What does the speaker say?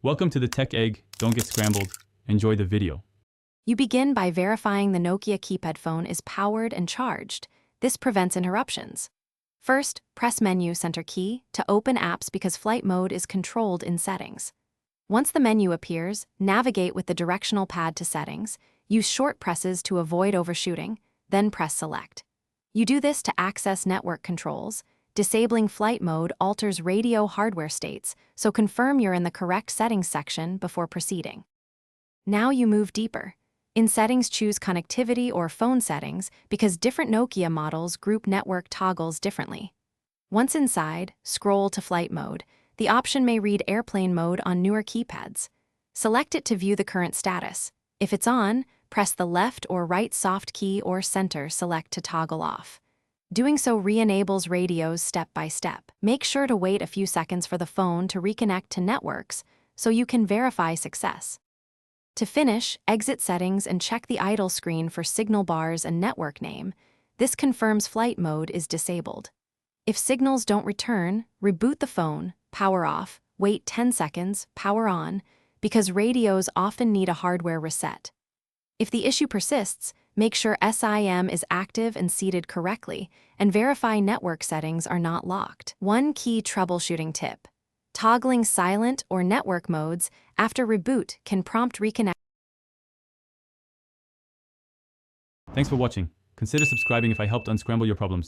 Welcome to the Tech Egg. Don't get scrambled. Enjoy the video. You begin by verifying the Nokia Keypad phone is powered and charged. This prevents interruptions. First, press Menu Center key to open apps because flight mode is controlled in Settings. Once the menu appears, navigate with the directional pad to Settings, use short presses to avoid overshooting, then press Select. You do this to access network controls. Disabling flight mode alters radio hardware states, so confirm you're in the correct settings section before proceeding. Now you move deeper. In Settings, choose Connectivity or Phone Settings because different Nokia models group network toggles differently. Once inside, scroll to Flight Mode. The option may read Airplane Mode on newer keypads. Select it to view the current status. If it's on, press the left or right soft key or center select to toggle off. Doing so re-enables radios step by step. Make sure to wait a few seconds for the phone to reconnect to networks so you can verify success. To finish, exit Settings and check the idle screen for signal bars and network name. This confirms flight mode is disabled. If signals don't return, reboot the phone, power off, wait 10 seconds, power on, because radios often need a hardware reset. If the issue persists, make sure SIM is active and seated correctly, and verify network settings are not locked. One key troubleshooting tip: toggling silent or network modes after reboot can prompt reconnect. Thanks for watching. Consider subscribing if I helped unscramble your problems.